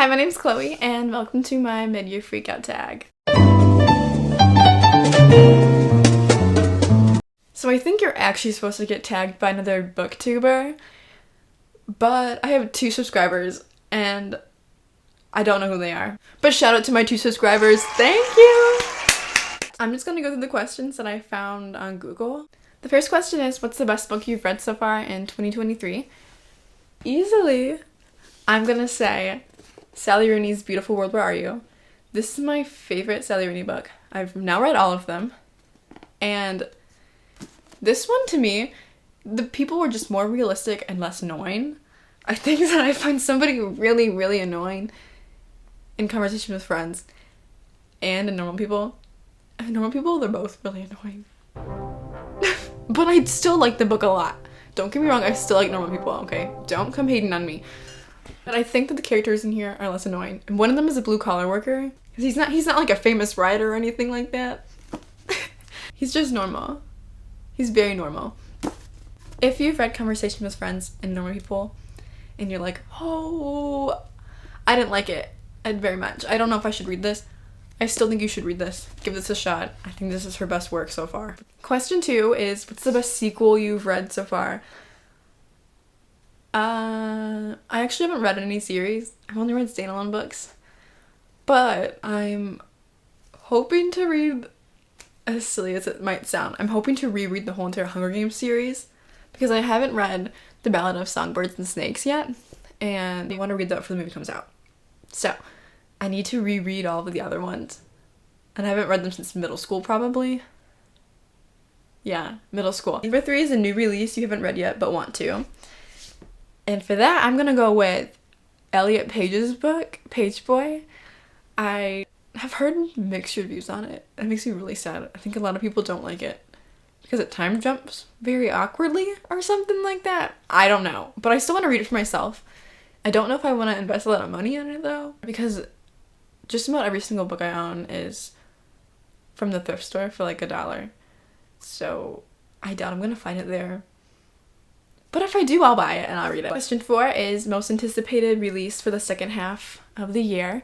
Hi, my name's Chloe, and welcome to my mid-year freakout tag. So I think you're actually supposed to get tagged by another booktuber, but I have 2 subscribers, and I don't know who they are. But shout out to my 2 subscribers, thank you! I'm just gonna go through the questions that I found on Google. The first question is, what's the best book you've read so far in 2023? Easily, I'm gonna say Sally Rooney's Beautiful World, Where Are You? This is my favorite Sally Rooney book. I've now read all of them. And this one, to me, the people were just more realistic and less annoying. I think that I find somebody really, really annoying in Conversation with Friends and in Normal People. And Normal People, they're both really annoying. But I still like the book a lot. Don't get me wrong, I still like Normal People, okay? Don't come hating on me. But I think that the characters in here are less annoying. And one of them is a blue-collar worker. He's not like a famous writer or anything like that. He's just normal. He's very normal. If you've read Conversation with Friends and Normal People, and you're like, oh, I didn't like it very much. I don't know if I should read this. I still think you should read this. Give this a shot. I think this is her best work so far. Question 2 is, what's the best sequel you've read so far? I actually haven't read any series. I've only read standalone books. But I'm hoping to read, as silly as it might sound, I'm hoping to reread the whole entire Hunger Games series because I haven't read The Ballad of Songbirds and Snakes yet, and I want to read that before the movie comes out. So, I need to reread all of the other ones. And I haven't read them since middle school, probably. Yeah, middle school. Number 3 is a new release you haven't read yet, but want to. And for that, I'm gonna go with Elliot Page's book, Page Boy. I have heard mixed reviews on it. It makes me really sad. I think a lot of people don't like it because it time jumps very awkwardly or something like that. I don't know, but I still want to read it for myself. I don't know if I want to invest a lot of money in it though, because just about every single book I own is from the thrift store for like $1. So I doubt I'm gonna find it there. But if I do, I'll buy it and I'll read it. Question 4 is most anticipated release for the second half of the year.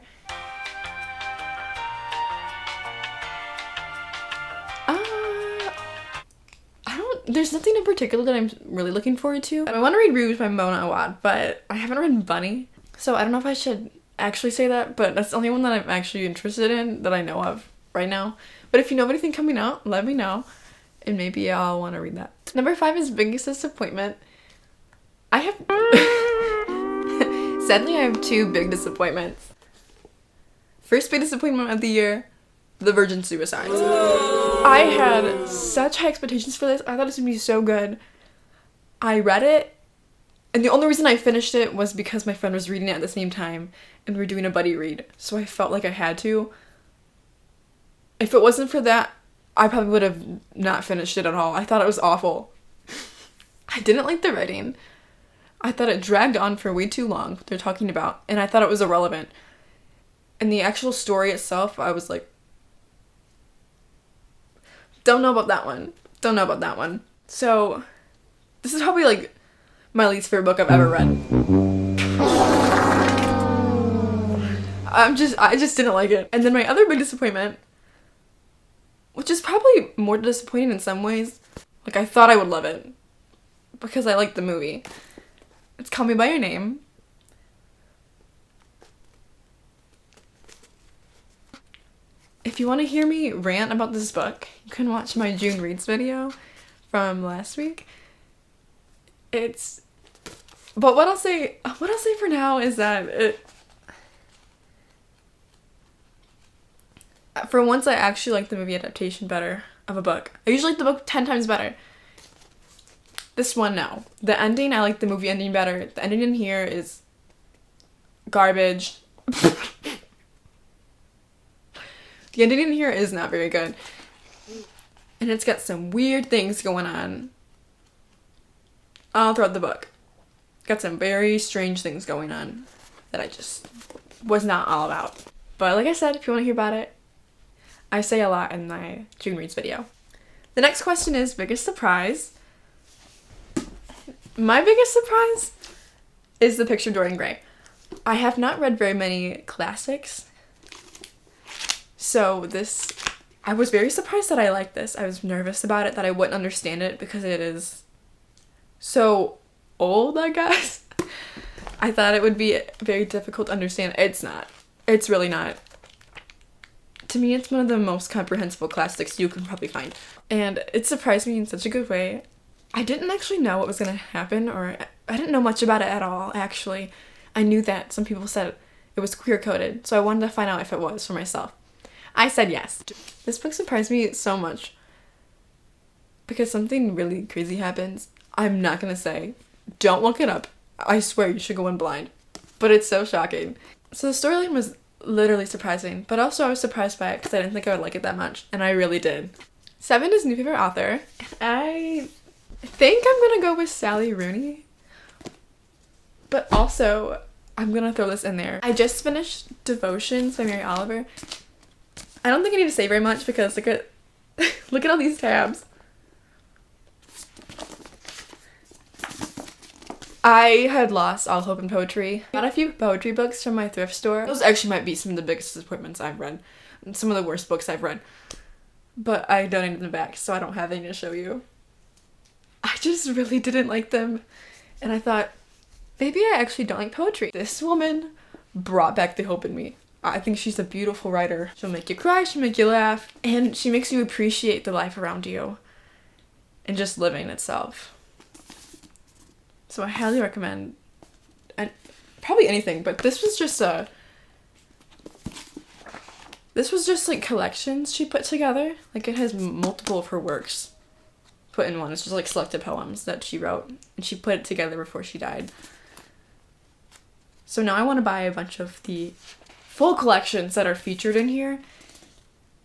There's nothing in particular that I'm really looking forward to. I want to read Rouge by Mona Awad, but I haven't read Bunny. So I don't know if I should actually say that, but that's the only one that I'm actually interested in that I know of right now. But if you know of anything coming out, let me know, and maybe I'll want to read that. Number 5 is Biggest Disappointment. Sadly, I have 2 big disappointments. First big disappointment of the year, The Virgin Suicides. I had such high expectations for this. I thought it was gonna be so good. I read it, and the only reason I finished it was because my friend was reading it at the same time, and we were doing a buddy read, so I felt like I had to. If it wasn't for that, I probably would have not finished it at all. I thought it was awful. I didn't like the writing. I thought it dragged on for way too long, what they're talking about, and I thought it was irrelevant. And the actual story itself, I was like, don't know about that one. Don't know about that one. So, this is probably like my least favorite book I've ever read. I just didn't like it. And then my other big disappointment, which is probably more disappointing in some ways, like I thought I would love it because I liked the movie. It's Call Me By Your Name. If you want to hear me rant about this book, you can watch my June Reads video from last week. But what I'll say for now is that for once I actually like the movie adaptation better of a book. I usually like the book 10 times better. This one, no. The ending, I like the movie ending better. The ending in here is garbage. The ending in here is not very good. And it's got some weird things going on all throughout the book. Got some very strange things going on that I just was not all about. But like I said, if you want to hear about it, I say a lot in my June Reads video. The next question is biggest surprise. My biggest surprise is The Picture of Dorian Gray. I have not read very many classics, so I was very surprised that I liked this. I was nervous about it, that I wouldn't understand it because it is so old, I guess. I thought it would be very difficult to understand. It's not. It's really not. To me, it's one of the most comprehensible classics you can probably find. And it surprised me in such a good way. I didn't actually know what was going to happen, or I didn't know much about it at all, actually. I knew that some people said it was queer-coded, so I wanted to find out if it was for myself. I said yes. This book surprised me so much because something really crazy happens. I'm not going to say. Don't look it up. I swear you should go in blind. But it's so shocking. So the storyline was literally surprising, but also I was surprised by it because I didn't think I would like it that much, and I really did. 7 is new favorite author. I think I'm gonna go with Sally Rooney, but also I'm gonna throw this in there. I just finished Devotions by Mary Oliver. I don't think I need to say very much because look at look at all these tabs. I had lost all hope in poetry. Got a few poetry books from my thrift store. Those actually might be some of the biggest disappointments I've read. Some of the worst books I've read. But I donated them back, so I don't have any to show you. I just really didn't like them. And I thought, maybe I actually don't like poetry. This woman brought back the hope in me. I think she's a beautiful writer. She'll make you cry, she'll make you laugh, and she makes you appreciate the life around you and just living itself. So I highly recommend, and probably anything, but this was just like collections she put together. Like it has multiple of her works put in one. It's just like selected poems that she wrote, and she put it together before she died. So now I want to buy a bunch of the full collections that are featured in here,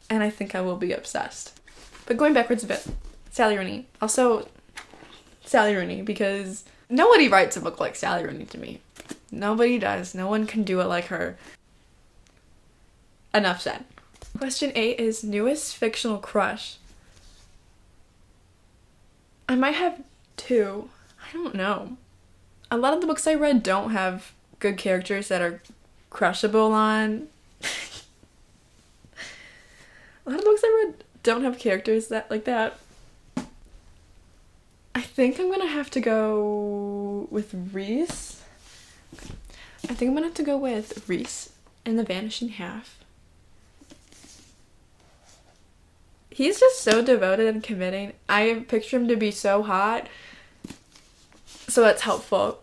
and I think I will be obsessed. But going backwards a bit, Sally Rooney. Also, Sally Rooney, because nobody writes a book like Sally Rooney to me. Nobody does. No one can do it like her. Enough said. Question 8 is newest fictional crush. I might have 2. I don't know. A lot of the books I read don't have good characters that are crushable on. A lot of books I read don't have characters that like that. I think I'm gonna have to go with Rhys. I think I'm gonna have to go with Rhys and the Vanishing Half. He's just so devoted and committing. I picture him to be so hot, so that's helpful.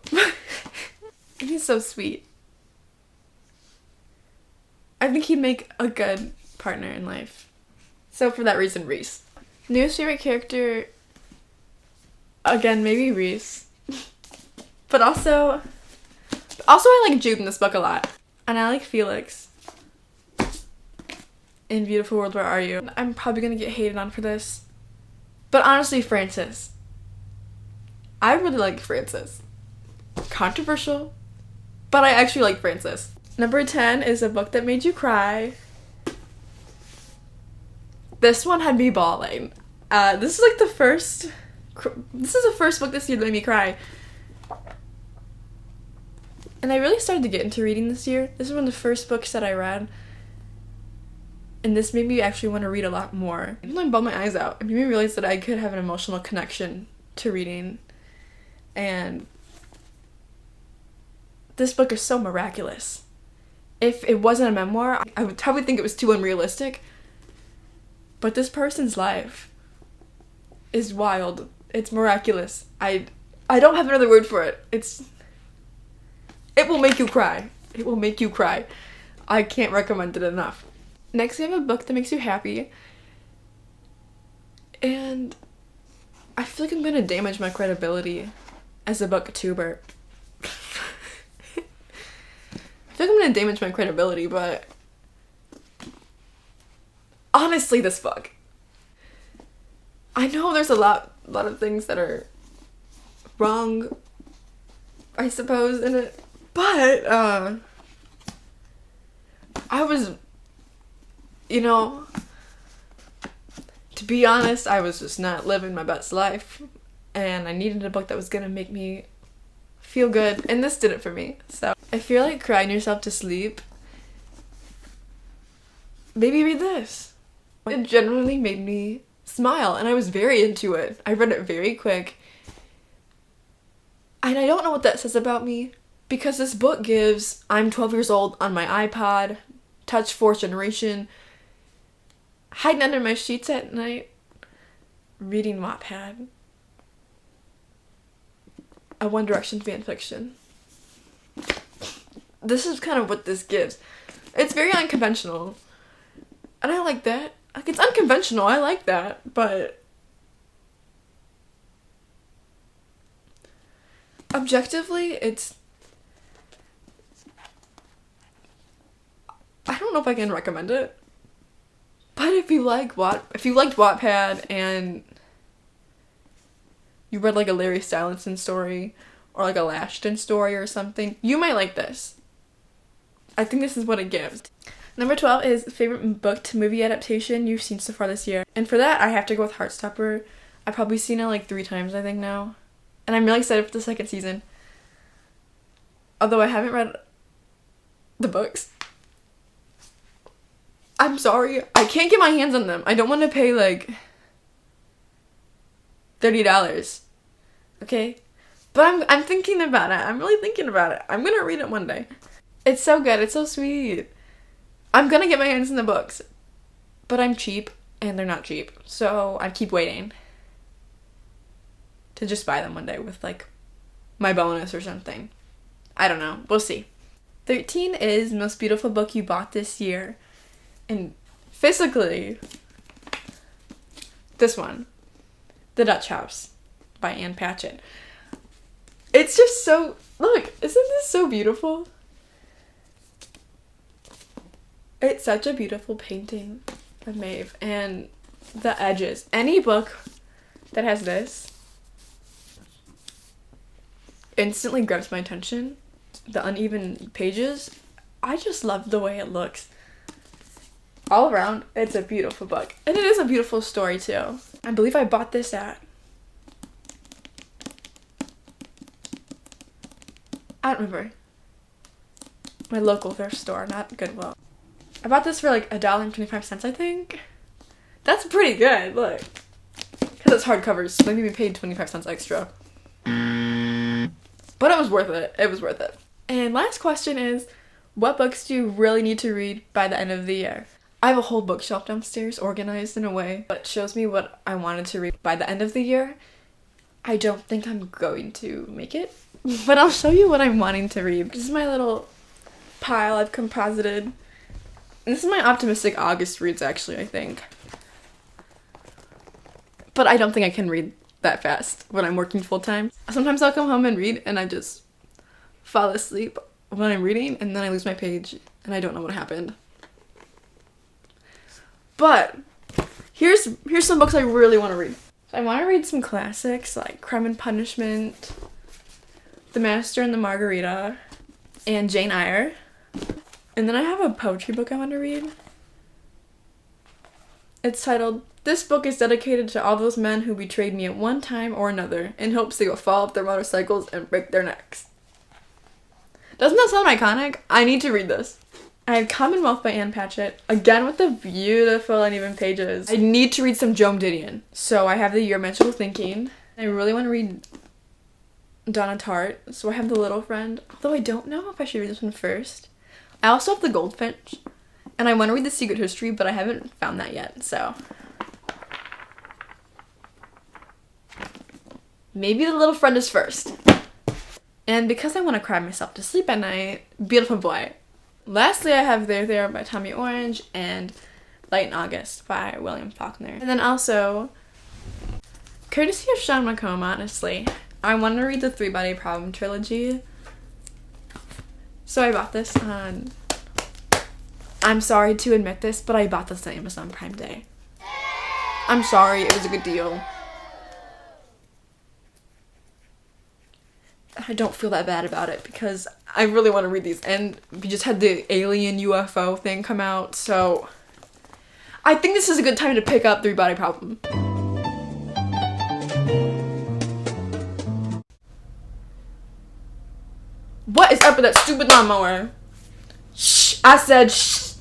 He's so sweet. I think he'd make a good partner in life. So for that reason, Rhys. Newest favorite character, again, maybe Rhys. But also I like Jude in this book a lot. And I like Felix in Beautiful World, Where Are You? I'm probably gonna get hated on for this, but honestly, Frances. I really like Frances. Controversial, but I actually like Frances. Number 10 is a book that made you cry. This one had me bawling. This is like the first book this year that made me cry. And I really started to get into reading this year. This is one of the first books that I read. And this made me actually want to read a lot more. It really bawled my eyes out. It made me realize that I could have an emotional connection to reading. And this book is so miraculous. If it wasn't a memoir, I would probably think it was too unrealistic. But this person's life is wild. It's miraculous. I don't have another word for it. It will make you cry. It will make you cry. I can't recommend it enough. Next, we have a book that makes you happy. And I feel like I'm gonna damage my credibility as a booktuber. I feel like I'm gonna damage my credibility, but honestly, this book. I know there's a lot of things that are wrong, I suppose, in it, but I was, to be honest, I was just not living my best life, and I needed a book that was gonna make me feel good, and this did it for me. So if you're like crying yourself to sleep, maybe read this. It genuinely made me smile, and I was very into it. I read it very quick, and I don't know what that says about me, because this book gives I'm 12 years old on my iPod, touch fourth generation, hiding under my sheets at night, reading Wattpad, a One Direction fanfiction. This is kind of what this gives. It's very unconventional, and I like that. Like, it's unconventional, I like that, but objectively, I don't know if I can recommend it, but if you liked Wattpad and you read like a Larry Stylinson story or like a Lashton story or something, you might like this. I think this is what it gives. Number 12 is favorite book to movie adaptation you've seen so far this year. And for that, I have to go with Heartstopper. I've probably seen it like 3 times, I think, now. And I'm really excited for the second season. Although I haven't read the books. I'm sorry, I can't get my hands on them. I don't want to pay like $30. Okay? But I'm thinking about it. I'm really thinking about it. I'm gonna read it one day. It's so good. It's so sweet. I'm gonna get my hands in the books, but I'm cheap, and they're not cheap, so I keep waiting to just buy them one day with, like, my bonus or something. I don't know. We'll see. 13 is most beautiful book you bought this year, and physically, this one, The Dutch House by Ann Patchett. It's just so, look, isn't this so beautiful? It's such a beautiful painting of Maeve, and the edges. Any book that has this instantly grabs my attention. The uneven pages, I just love the way it looks. All around, it's a beautiful book. And it is a beautiful story, too. I believe I bought this at, I don't remember, my local thrift store, not Goodwill. I bought this for like $1.25, I think. That's pretty good, look. Because it's hardcovers, so maybe we paid 25 cents extra. But it was worth it. It was worth it. And last question is, what books do you really need to read by the end of the year? I have a whole bookshelf downstairs organized in a way that shows me what I wanted to read by the end of the year. I don't think I'm going to make it, but I'll show you what I'm wanting to read. This is my little pile I've composited. This is my optimistic August reads, actually, I think. But I don't think I can read that fast when I'm working full-time. Sometimes I'll come home and read, and I just fall asleep when I'm reading, and then I lose my page, and I don't know what happened. But here's some books I really want to read. So I want to read some classics, like Crime and Punishment, The Master and the Margarita, and Jane Eyre. And then I have a poetry book I want to read. It's titled, "This book is dedicated to all those men who betrayed me at one time or another in hopes they will fall off their motorcycles and break their necks." Doesn't that sound iconic? I need to read this. I have Commonwealth by Ann Patchett, again with the beautiful uneven pages. I need to read some Joan Didion. So I have The Year of Magical Thinking. I really want to read Donna Tartt, so I have The Little Friend, although I don't know if I should read this one first. I also have The Goldfinch, and I want to read The Secret History, but I haven't found that yet, so maybe The Little Friend is first. And because I want to cry myself to sleep at night, Beautiful Boy. Lastly, I have There There by Tommy Orange and Light in August by William Faulkner. And then also, courtesy of Sean McComb, honestly, I want to read the Three Body Problem trilogy. So I bought this on, I'm sorry to admit this, but I bought this on Amazon Prime Day. I'm sorry, it was a good deal. I don't feel that bad about it because I really want to read these, and we just had the alien UFO thing come out, so I think this is a good time to pick up Three Body Problem. What is up with that stupid lawnmower? Shh! I said shh!